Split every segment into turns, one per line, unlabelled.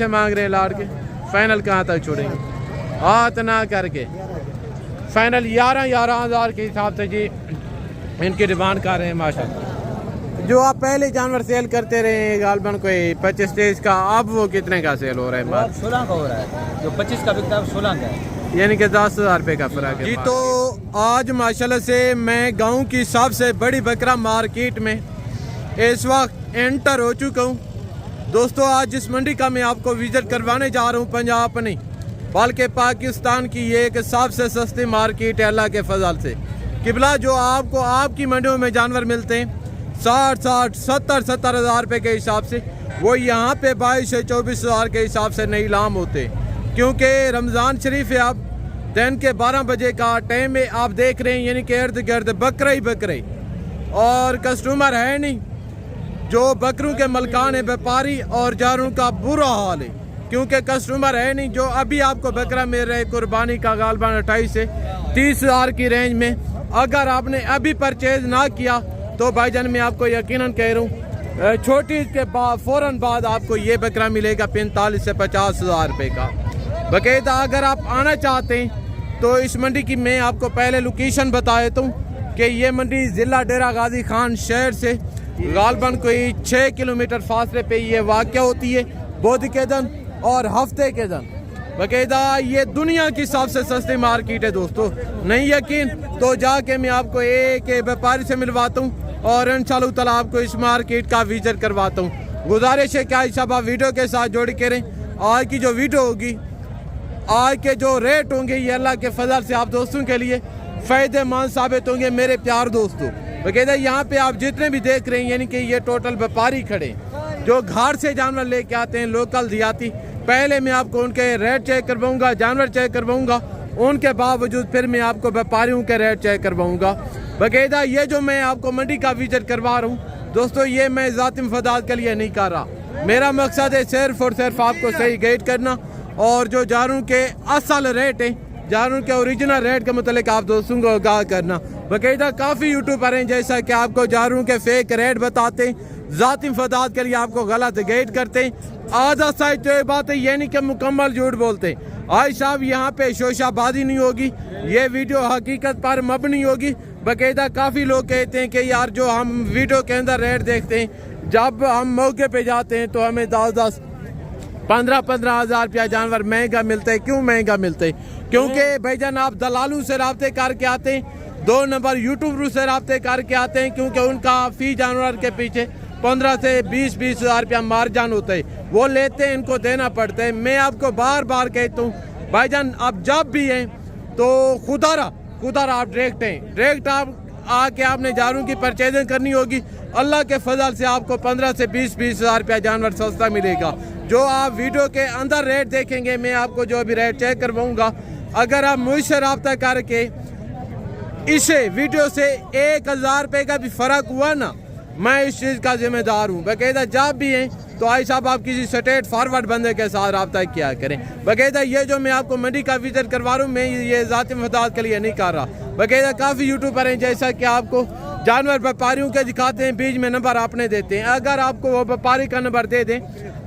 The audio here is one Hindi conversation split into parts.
अच्छे मांग रहे हैं लाड़ के। फाइनल कहाँ तक छोड़ेंगे? हाथ ना करके फाइनल 11,000 के हिसाब से जी इनकी डिमांड कर रहे हैं माशाल्लाह। जो आप पहले जानवर सेल करते रहे गालबन कोई 25-23 का, अब वो कितने का सेल हो रहा है?
16 का हो रहा है। जो 25 का बिकता है 16 का है,
यानी कि 10,000 रुपये का फर्क है जी। तो आज माशाल्लाह से मैं गांव की सबसे बड़ी बकरा मार्केट में इस वक्त एंटर हो चुका हूं दोस्तों। आज जिस मंडी का मैं आपको विजिट करवाने जा रहा हूं, पंजाब नहीं बल्कि पाकिस्तान की ये एक सबसे सस्ती मार्केट है अल्लाह के फजल से। किबला जो आपको आपकी मंडियों में जानवर मिलते हैं 60-60, 70-70 हज़ार रुपये के हिसाब से, वो यहाँ पे 22 से 24 हज़ार के हिसाब से नीलाम होते, क्योंकि रमज़ान शरीफ है। अब दिन के 12 बजे का टाइम में आप देख रहे हैं, यानी कि इर्द गिर्द बकरे ही बकरे और कस्टमर है नहीं। जो बकरों के मलकान है व्यापारी और जानवरों का बुरा हाल है, क्योंकि कस्टमर है नहीं। जो अभी आपको बकरा मिल रहा है कुर्बानी का गालबान 28 से 30 हज़ार की रेंज में, अगर आपने अभी परचेज ना किया तो भाईजान मैं आपको यकीनन कह रहा हूँ छोटी के बाद फ़ौरन बाद आपको ये बकरा मिलेगा 45 से 50 हज़ार रुपये का बाकायदा। अगर आप आना चाहते हैं तो इस मंडी की मैं आपको पहले लोकेशन बता देता हूँ कि ये मंडी ज़िला डेरा गाजी खान शहर से गालबन कोई 6 किलोमीटर फासले पे ये वाक़या होती है। बुध के दिन और हफ्ते के दिन बाकायदा ये दुनिया की सबसे सस्ती मार्केट है दोस्तों। नहीं यकीन तो जाके मैं आपको एक व्यापारी से मिलवाता हूँ और इंशाअल्लाह ताला आपको इस मार्केट का विजिट करवाता हूँ। गुजारिश है क्या सब आप वीडियो के साथ जोड़ के रहें। आज की जो वीडियो होगी, आज के जो रेट होंगे, ये अल्लाह के फजल से आप दोस्तों के लिए फ़ायदेमंद साबित होंगे मेरे प्यार दोस्तों। बाकायदा यहाँ पे आप जितने भी देख रहे हैं, यानी कि ये टोटल व्यापारी खड़े जो घर से जानवर लेके आते हैं, लोकल देहाती। पहले मैं आपको उनके रेट चेक करवाऊंगा, जानवर चेक करवाऊंगा, उनके बावजूद फिर मैं आपको व्यापारियों के रेट चेक करवाऊंगा। बाकायदा ये जो मैं आपको मंडी का विजिट करवा रहा हूँ दोस्तों, ये मैं ज़ाती मफादात के लिए नहीं कर रहा। मेरा मकसद है सिर्फ और सिर्फ आपको सही गाइड करना और जो जानवरों के असल रेट हैं, जानवरों के ओरिजिनल रेट के मतलब आप दोस्तों को आगाह करना। बाकायदा काफ़ी यूट्यूबर हैं जैसा कि आपको जानवरों के फेक रेट बताते हैं, ज़ाती मफादात के लिए आपको गलत गाइड करते हैं। आधा साइड तो ये बात है, यानी कि मुकम्मल झूठ बोलते हैं। आज साहब यहाँ पे शोशाबाजी नहीं होगी, ये वीडियो हकीकत पर मबनी होगी। बाकायदा काफ़ी लोग कहते हैं कि यार जो हम वीडियो के अंदर रेट देखते हैं, जब हम मौके पे जाते हैं तो हमें 10-10, 15-15 हज़ार रुपया जानवर महंगा मिलता है। क्यों महंगा मिलता है? क्योंकि भाईजान आप दलालों से रब्ते करके आते हैं, 2 नंबर यूट्यूबरों से रब्ते करके आते हैं, क्योंकि उनका फ़ी जानवर के पीछे 15 से 20 हज़ार रुपया मार्जिन होता है, वो लेते हैं, इनको देना पड़ता है। मैं आपको बार बार कहता हूँ भाईजान, आप जब भी हैं तो खुदारा आप डायरेक्ट आप आके आपने जानवरों की परचेजिंग करनी होगी। अल्लाह के फजल से आपको 15 से 20 हज़ार रुपया जानवर सस्ता मिलेगा। जो आप वीडियो के अंदर रेट देखेंगे, मैं आपको जो भी रेट चेक करवाऊँगा, अगर आप मुझसे रब्ता करके इसे वीडियो से 1,000 रुपये का भी फ़र्क हुआ ना, मैं इस चीज़ का जिम्मेदार हूँ। बाकायदा जब भी हैं तो आई साहब आप किसी स्ट्रेट फॉरवर्ड बंदे के साथ रब्ता किया करें। बाकायदा ये जो मैं आपको मंडी का विजिट करवा रहा हूँ, मैं ये ज़ाती मफादात के लिए नहीं कर रहा। बाकायदा काफ़ी यूट्यूबर हैं जैसा कि आपको जानवर व्यापारियों के दिखाते हैं, बीच में नंबर आपने देते हैं। अगर आपको वो व्यापारी का नंबर दे दें,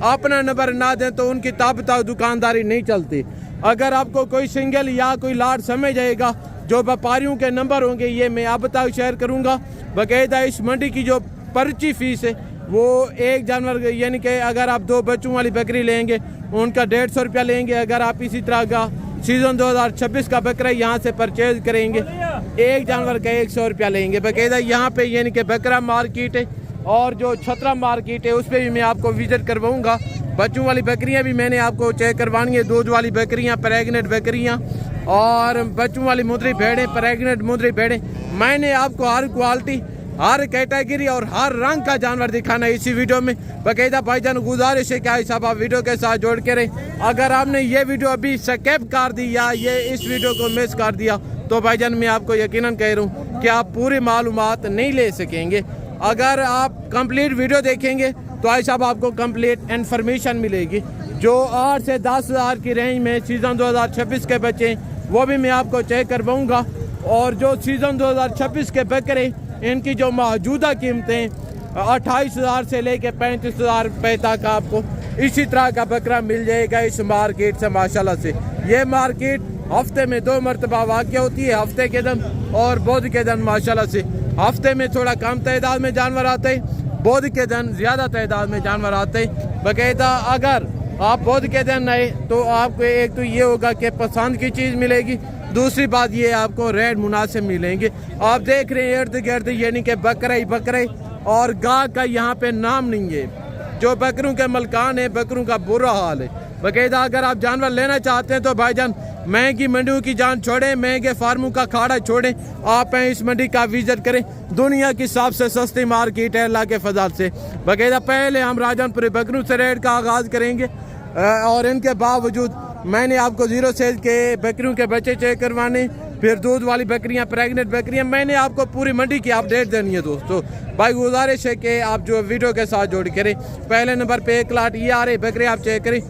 अपना नंबर ना दें तो उनकी तब तक दुकानदारी नहीं चलती। अगर आपको कोई सिंगल या कोई लाट समझ आएगा, जो व्यापारियों के नंबर होंगे ये मैं अब तक शेयर करूँगा। बाकायदा इस मंडी की जो पर्ची फीस है वो एक जानवर, यानी कि अगर आप 2 बच्चों वाली बकरी लेंगे उनका 150 रुपया लेंगे। अगर आप इसी तरह का सीज़न 2026 का बकरा यहाँ से परचेज करेंगे, एक जानवर का 100 रुपया लेंगे। बाकायदा यहाँ पे यानी कि बकरा मार्केट है और जो छतरा मार्केट है उस पर भी मैं आपको विजिट करवाऊँगा। बच्चों वाली बकरियाँ भी मैंने आपको चेक करवानी है, दूध वाली बकरियाँ, प्रेगनेंट बकरियाँ और बच्चों वाली मुद्री भेड़ें, प्रेगनेंट मुद्री भेड़ें। मैंने आपको हर क्वालिटी, हर कैटेगरी और हर रंग का जानवर दिखाना है इसी वीडियो में। बाकायदा भाईजान गुजारिश है क्या साहब आप वीडियो के साथ जोड़ के रहें। अगर आपने ये वीडियो अभी स्किप कर दी या ये इस वीडियो को मिस कर दिया तो भाईजान मैं आपको यकीनन कह रहा हूँ कि आप पूरी मालूमात नहीं ले सकेंगे। अगर आप कंप्लीट वीडियो देखेंगे तो आई साहब आपको कंप्लीट इन्फॉर्मेशन मिलेगी। जो 8 से 10 हज़ार की रेंज में सीज़न 2026 के बच्चे वो भी मैं आपको चेक करवाऊँगा। और जो सीज़न 2026 के बकरे इनकी जो मौजूदा कीमतें 28 हज़ार से लेके 35 हज़ार रुपये तक आपको इसी तरह का बकरा मिल जाएगा इस मार्केट से माशाल्लाह से। ये मार्केट हफ्ते में 2 मरतबा वाक़या होती है, हफ्ते के दिन और बुध के दिन माशाल्लाह से। हफ्ते में थोड़ा कम तादाद में जानवर आते हैं, बुध के दिन ज़्यादा तादाद में जानवर आते हैं। बाकायदा अगर आप बुध के दिन आए तो आपको एक तो ये होगा कि पसंद की चीज़ मिलेगी, दूसरी बात ये आपको रेट मुनासिब मिलेंगे। आप देख रहे हैं इर्द गिर्द यानी कि बकरे ही बकरे, और गाय का यहाँ पे नाम नहीं है। जो बकरों के मलकान है, बकरों का बुरा हाल है। बाकायदा अगर आप जानवर लेना चाहते हैं तो भाईजान महंगी मंडियों की जान छोड़ें, महंगे फार्मों का खाड़ा छोड़ें, आप इस मंडी का विजिट करें। दुनिया की सबसे सस्ती मार्केट है अल्लाह के फजल से। बाकायदा पहले हम राजनपुरी बकरों से रेट का आगाज़ करेंगे और इनके बावजूद मैंने आपको 0 सेल के बकरियों के बच्चे चेक करवाने, फिर दूध वाली बकरियां, प्रेग्नेंट बकरियां, मैंने आपको पूरी मंडी की अपडेट देनी है दोस्तों। भाई गुजारिश है कि आप जो वीडियो के साथ जोड़ करें। पहले नंबर पे 1 लाट ये आ रहे बकरे आप चेक करें,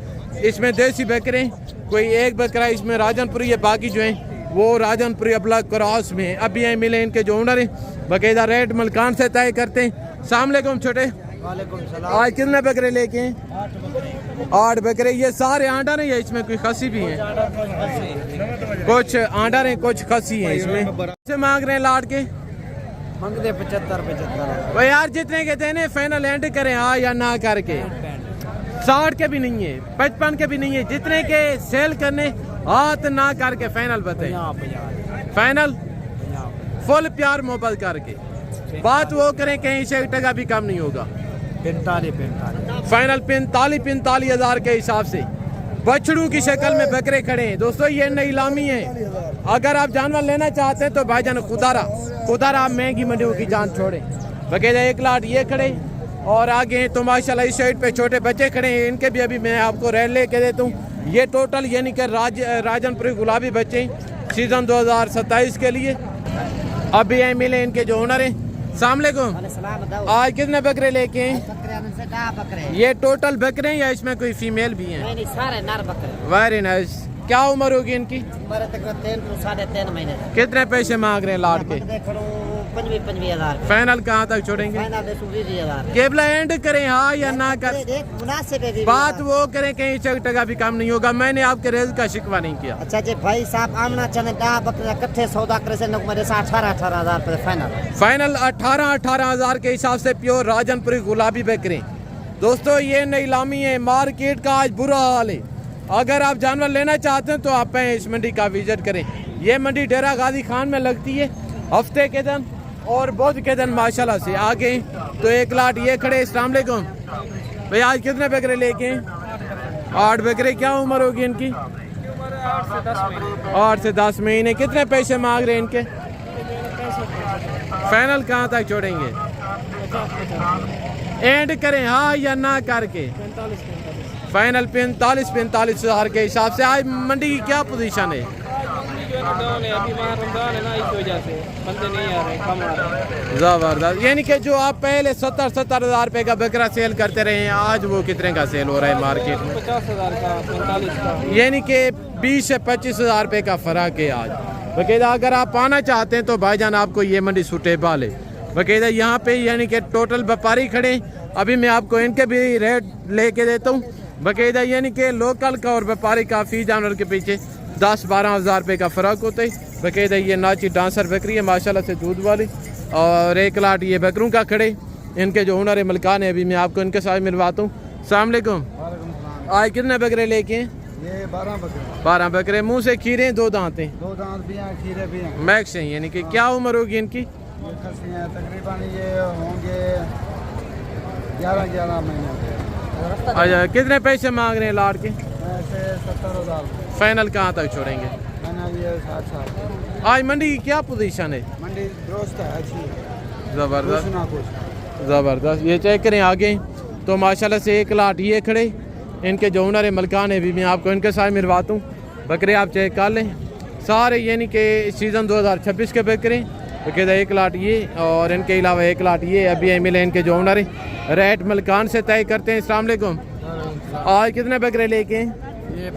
इसमें देसी बकरे कोई एक बकरा इसमें राजनपुरी है, बाकी जो हैं वो राजनपुरी अबला क्रॉस में है। अभी यहाँ मिले इनके जो ओनर हैं, बाकायदा रेट मलकान से तय करते हैं। अस्सलाम वालेकुम छोटे, आज कितने बकरे लेके हैं? 8 बकरे। ये सारे आंडा नहीं है, इसमें कोई खसी भी है? कुछ आंडा है, कुछ खसी है इसमें। से मांग रहे हैं लाट के?
मांगते 75
भाई यार जितने के देने फाइनल एंड करें हाँ या ना करके। 60 के भी नहीं है, 55 के भी नहीं है, जितने के सेल करने हाथ ना करके फाइनल बताए। फाइनल फुल प्यार मोहब्बत करके बात वो करें, कहीं से 1 टका भी कम नहीं होगा।
45
फाइनल 45 हज़ार के हिसाब से बछड़ों की शक्ल में बकरे खड़े हैं दोस्तों। ये नीलामी है। अगर आप जानवर लेना चाहते हैं तो भाईजान खुदारा आप महंगी मंडियों की जान छोड़े। बाकायदा 1 लाट ये खड़े और आगे तो माशाल्लाह इस साइड पे छोटे बच्चे खड़े हैं, इनके भी अभी मैं आपको रेट लेके देता हूँ। ये टोटल यानी कि राजनपुरी गुलाबी बच्चे सीजन 2027 के लिए अभी यहाँ मिले इनके जो ओनर हैं। अस्सलाम वालेकुम, आज कितने बकरे लेके हैं? ये टोटल बकरे हैं या इसमें कोई फीमेल भी हैं?
नहीं, सारे नर बकरे।
Very nice. क्या उम्र होगी इनकी?
उम्र तकरीबन 3 से 3.5 महीने।
कितने पैसे मांग रहे हैं लाट के?
25 हज़ार।
फाइनल कहाँ तक छोड़ेंगे? केबला एंड करें हाँ या ना कर? बात वो करें, कहीं 1 टका भी कम नहीं होगा। मैंने आपके रेट का शिकवा नहीं किया।
अच्छा जी भाई साहब, आमना चने 10 बकरे कट्ठे सौदा करे से 18 हज़ार
फाइनल 18 हज़ार के हिसाब से प्योर राजनपुरी गुलाबी बकरे। दोस्तों ये नीलामी है, मार्केट का आज बुरा हाल है। अगर आप जानवर लेना चाहते हैं तो आप इस मंडी का विजिट करें। ये मंडी डेरा गाजी खान में लगती है हफ्ते के दिन और बुध के दिन माशाल्लाह से। आगे तो 1 लाट ये खड़े। अस्सलाम वालेकुम भाई, आज कितने बकरे लेके हैं? 8 बकरे। क्या उम्र होगी इनकी? 8 से 10 महीने। कितने पैसे मांग रहे हैं इनके? फाइनल कहाँ तक छोड़ेंगे? एंड करें हाँ या ना करके? फाइनल 45 हज़ार के हिसाब से। आज मंडी की क्या पोजीशन है? जबरदस्त। यानी कि जो आप पहले 70 हज़ार रुपए का बकरा सेल करते रहे हैं, आज वो कितने का सेल हो रहा है मार्केट में?
50 हज़ार का, 45 का।
यानी कि 20 से 25 हज़ार रुपए का फर्क है आज। बाकायदा अगर आप आना चाहते हैं तो भाईजान आपको ये मंडी सूटेबल है। बाकायदा यहाँ पे यानी कि टोटल व्यापारी खड़े। अभी मैं आपको इनके भी रेट लेके देता हूँ। बाकायदा यानी कि लोकल का और व्यापारी का फी जानवर के पीछे 10-12 हज़ार रुपये का फ़र्क होता है। बाकायदा ये नाची डांसर बकरी है माशाल्लाह से दूध वाली, और 1 लाट ये बकरों का खड़े। इनके जो ओनर है मलकान है, अभी मैं आपको इनके साथ मिलवाता हूँ। अस्सलाम वालेकुम, आज कितने बकरे लेके हैं?
ये
12 बकरे। मुँह से खीरे, 2 दांत हैं?
2 दांत भी हैं, खीरे भी हैं।
मैक्स हैं। यानी कि क्या उम्र होगी इनकी?
तकरीबन ये होंगे 11 महीने।
अच्छा, कितने पैसे मांग रहे हैं लाट के?
70 हज़ार।
फाइनल कहाँ तक छोड़ेंगे?
ये 60।
आज मंडी की क्या पोजीशन है?
मंडी दुरुस्त है, अच्छी है,
ज़बरदस्त ज़बरदस्त। ये चेक करें आगे तो माशाल्लाह से 1 लाट ये खड़े। इनके जो ओनर है मलकान है, भी मैं आपको इनके साथ मिलवाता हूँ। बकरे आप चेक कर लें सारे, यानी कि सीज़न 2026 के बकरे। बाकायदा 1 लाट ये और इनके अलावा 1 लाट ये अभी मिले इनके जो ओनर है। रेट मलकान से तय करते हैं। अस्सलाम वालेकुम, आज कितने बकरे लेके हैं?
ये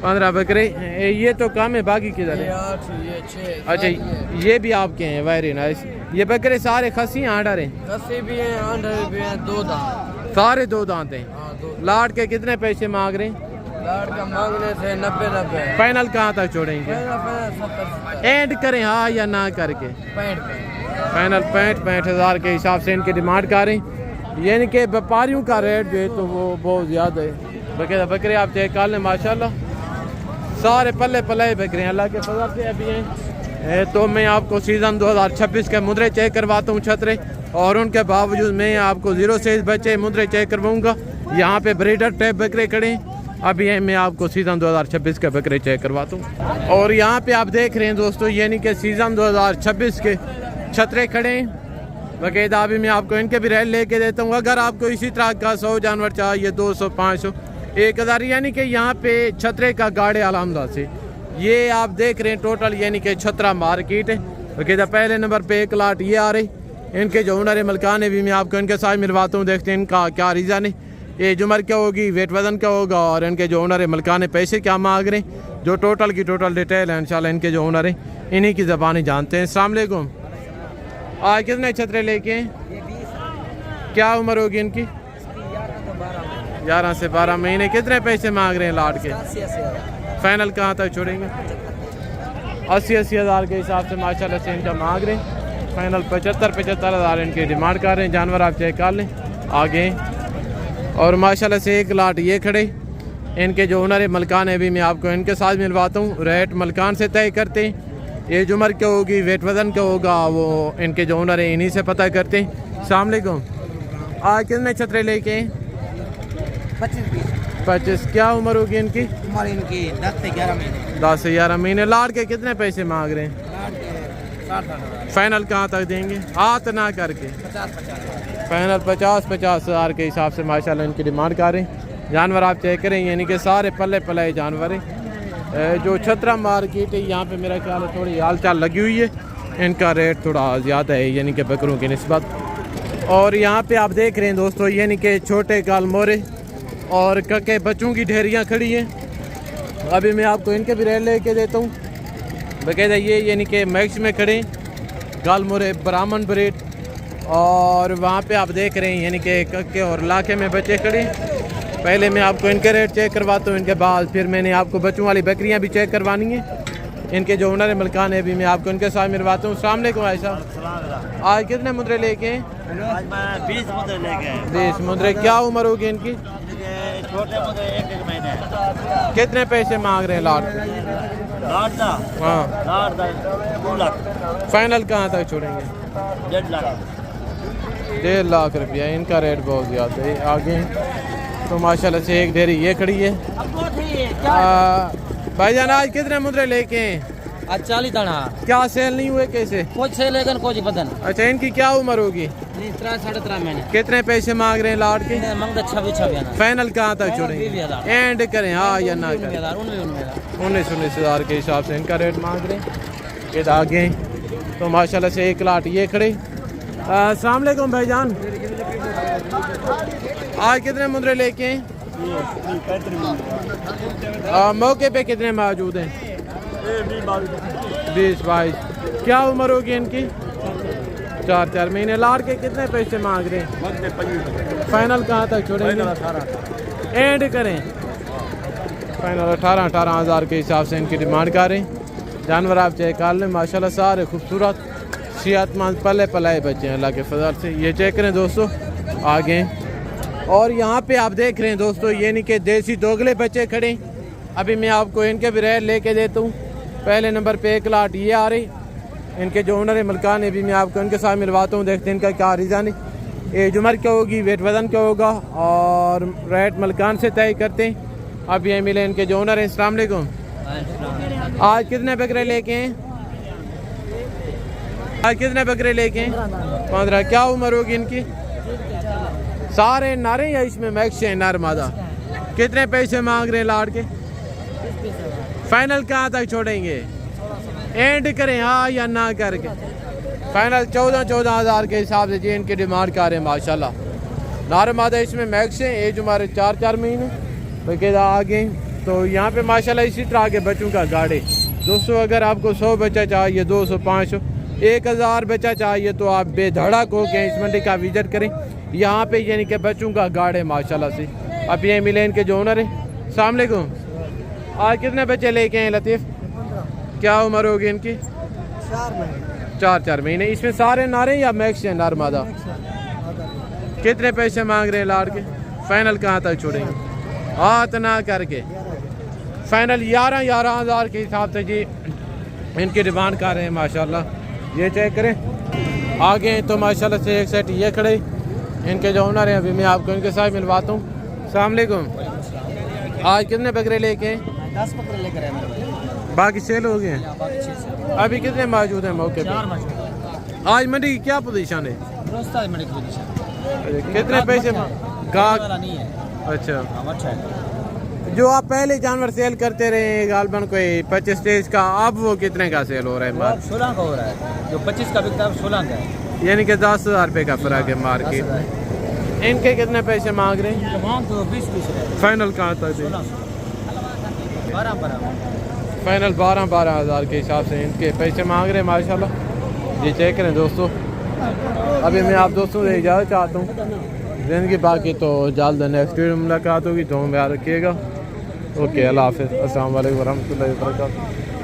15 बकरे। ये तो कम है, बाकी किधर है?
8, ये 6।
अच्छा, ये भी आपके हैं? Very nice. ये बकरे सारे खसी आंडर हैं?
खसी भी हैं, आंडर भी हैं, 2 दांत।
सारे दो दांत हैं। लाट के कितने पैसे मांग रहे हैं?
लाट का मांगने से 90
फाइनल कहाँ तक छोड़ेंगे? एंड करें हाँ या ना करके? फाइनल 65 हज़ार के हिसाब से इनकी डिमांड करें। यानी कि व्यापारियों का रेट जो है तो वो बहुत ज़्यादा है। बकायदा बकरे आप चेक कर लें, माशाल्लाह सारे पल्ले पल्ले बकरे हैं अल्लाह के फजल से अभी हैं। तो मैं आपको सीज़न 2026 के मुद्रे चेक करवाता हूँ छतरे, और उनके बावजूद मैं आपको 0 से बच्चे मुद्रे चेक करवाऊँगा। यहाँ पे ब्रीडर टाइप बकरे खड़े हैं। अभी मैं आपको सीज़न 2026 के बकरे चेक करवाता हूँ। और यहाँ पे आप देख रहे हैं दोस्तों, यानी कि सीज़न 2026 के छतरे खड़े हैं बाकायदा। अभी मैं आपको इनके भी रेट लेके देता हूँ। अगर आपको इसी तरह का 100 जानवर चाहिए, 200, 500, 1000, यानी कि यहाँ पे छतरे का गाड़े अलहमदा से ये आप देख रहे हैं टोटल, यानी कि छतरा मार्केट है बाकायदा। पहले नंबर पे एक लाट ये आ रही, इनके जो ओनर मलकान है भी मैं आपको इनके साथ मिलवाता हूँ। देखते हैं इनका क्या रीज़न है, एज उम्र क्या होगी, वेट वज़न क्या होगा, और इनके जो ओनर मलकान पैसे क्या मांग रहे हैं। जो टोटल की टोटल डिटेल है इंशाल्लाह इनके जो ओनर हैं इन्हीं की ज़बानी जानते हैं। अस्सलाम वालेकुम। आज कितने छतरे लेके हैं? क्या उम्र होगी इनकी? 11 से 12 महीने। कितने पैसे मांग रहे हैं लाट के? फाइनल कहाँ तक छोड़ेंगे? 80 हज़ार के हिसाब से माशाल्लाह से इनका मांग रहे हैं। फाइनल 75 हज़ार इनकी डिमांड कर रहे हैं। जानवर आप चेक कर लें आगे। और माशाल्लाह से एक लाट ये खड़े, इनके जो ओनर मलकान है भी मैं आपको इनके साथ मिलवाता हूँ। रेट मलकान से तय करते हैं, एज उम्र क्या होगी, वेट वज़न क्या होगा, वो इनके जो ओनर है इन्हीं से पता करते हैं। अस्सलाम वालेकुम। आज कितने छतरे लेके हैं? 25। क्या उम्र होगी इनकी?
उम्र इनकी 10 से 11 महीने।
10 से 11 महीने। लाट के कितने पैसे मांग रहे हैं? फाइनल कहाँ तक देंगे? हाथ ना करके
50-50।
फाइनल 50 हज़ार के हिसाब से माशाल्लाह इनकी डिमांड कर रहे हैं। जानवर आप चेक करें, यानी कि सारे पल्ले पल्ले जानवर हैं। जो छतरा मार्केट है यहाँ पे मेरा ख्याल है थोड़ी हाल चाल लगी हुई है, इनका रेट थोड़ा ज़्यादा है यानी कि बकरों की निस्बत। और यहाँ पे आप देख रहे हैं दोस्तों, यानी कि छोटे काल मोरे और कके बच्चों की ढेरियाँ खड़ी हैं। अभी मैं आपको इनके भी रेट लेके देता हूँ बाकायदा। ये यानी कि मैक्स में खड़े गाल मोरे ब्राह्मण ब्रेड, और वहाँ पे आप देख रहे हैं यानी कि कक्के और लाखे में बच्चे खड़े। पहले मैं आपको इनके रेट चेक करवाता हूँ, इनके बाद फिर मैंने आपको बच्चों वाली बकरियाँ भी चेक करवानी है। इनके जो ओनर मलकान है भी मैं आपको इनके साथ मिलवाता हूँ। अस्सलाम वालेकुम भाई साहब। आज कितने मुद्रे लेके हैं?
20 मुद्रे लेके।
20 मुद्रे। क्या उम्र होगी इनकी?
छोटे मुद्रे 1 महीने।
कितने पैसे मांग रहे हैं लाट? हाँ
2 लाख।
फाइनल कहाँ तक छोड़ेंगे? 1.5 लाख रुपया। इनका रेट बहुत ज़्यादा है। आगे तो माशाल्लाह से एक ढेरी ये खड़ी है। भाईजान आज कितने मुद्रे लेके हैं?
आज 40 दाना।
क्या सेल नहीं हुए? कैसे?
कुछ से लेकिन कुछ बदन।
अच्छा, इनकी क्या उम्र होगी?
13-13.5 महीने।
कितने पैसे मांग रहे हैं लाट के?
मंग 26
फाइनल कहाँ तक छोड़ेंगे? एंड करें हाँ या ना करें? 19 हज़ार के हिसाब से इनका रेट मांग रहे हैं। ये आगे तो माशाल्लाह से एक लाट ये खड़े। अस्सलाम वालेकुम भाईजान। आज कितने मुद्रे लेके हैं? मौके पे कितने मौजूद हैं? 20-22। क्या उम्र होगी इनकी? 4 महीने। लाट के कितने पैसे मांग रहे हैं? फाइनल कहाँ तक छोड़ेंगे? एंड करें फाइनल 18 हज़ार के हिसाब से इनकी डिमांड कर रहे हैं। जानवर आप चेक कर लें माशाल्लाह सारे खूबसूरत सेहतमंद पले पलाए बच्चे हैं अल्लाह के फजल से। ये चेक करें दोस्तों आगे। और यहाँ पे आप देख रहे हैं दोस्तों, यानी कि देसी दोगले बच्चे खड़े। अभी मैं आपको इनके भी रेट लेके देता हूँ। पहले नंबर पे एक लाट ये आ रही, इनके जो ओनर मलकान है भी मैं आपको इनके साथ मिलवाता हूँ। देखते हैं इनका क्या रीज़न है, एज उम्र क्या होगी, वेट वज़न क्या होगा, और रेट मलकान से तय करते हैं। अब ये मिले इनके जो ओनर हैं। अस्सलाम वालेकुम। आज कितने बकरे लेके हैं? आज कितने बकरे लेके हैं? 15। क्या उम्र होगी इनकी? सारे नारे या इसमें मैक्स है नर मादा? कितने पैसे मांग रहे हैं लाट के? फाइनल कहाँ तक छोड़ेंगे? एंड करें हाँ या ना करके? फाइनल 14 हज़ार के हिसाब से जी इनकी डिमांड कर रहे हैं माशाल्लाह। नार मादा इसमें मैक्स है, एज हमारे 4 महीने बकायदा आगे। तो यहाँ पे माशाल्लाह इसी तरह के बच्चों का गाड़े। दोस्तों अगर आपको 100 बच्चा चाहिए, 200, 500, 1000 बच्चा चाहिए तो आप बेधड़क हो के इस मंडी का विजिट करें। यहाँ पे यानी कि बच्चों का गार्ड है माशाल्लाह से। अब ये मिले इनके जो ओनर है। अस्सलाम वालेकुम। आज कितने बच्चे लेके आए लतीफ़? क्या उम्र होगी इनकी? 4 महीने। इसमें सारे नारे या मैक्स है नर मादा? कितने पैसे मांग रहे हैं लाड़ के? फाइनल कहाँ तक छोड़ेंगे? हाथ ना करके फाइनल 11,000 के हिसाब से जी इनकी डिमांड कर रहे हैं माशाल्लाह। ये चेक करें आगे तो माशाल्लाह से एक सेट ये खड़े इनके जो ओनर हैं। अभी मैं आपको इनके साथ मिलवाता हूँ। अस्सलाम वालेकुम। आज कितने बकरे लेके हैं?
10 बकरे लेकर आए मेरे भाई।
बाकी सेल हो गए हैं?
बाकी 6 से।
अभी कितने मौजूद हैं मौके
4
पे?
मछली।
आज मंडी की क्या पोजीशन है?
रोस्ता मंडी की पोजीशन।
कितने पैसे गाहक?
वाला नहीं है।
अच्छा,
हाँ अच्छा है।
जो आप पहले जानवर सेल करते रहे गालबन कोई 25 स्टेज का, अब वो कितने का सेल हो रहा है?
अब 16 का हो रहा है। जो 25 का बिकता है 16 का है।
यानी कि 10,000 रुपये का फर्क है मार्केट। इनके कितने पैसे मांग रहे हैं?
तमाम तो 20 रहे।
फाइनल कहाँ तक है?
12
फाइनल 12,000 के हिसाब से इनके पैसे मांग रहे हैं माशाल्लाह। ये चेक करें दोस्तों। अभी मैं आप दोस्तों से इजाज़त चाहता हूँ। ज़िंदगी बाकी तो जल्द नेक्स्ट वीडियो में मुलाकात होगी। तो याद रखिएगा। ओके, अल्लाह हाफ़िज़। अस्सलाम वालेकुम रहमतुल्लाहि व बरकातहू।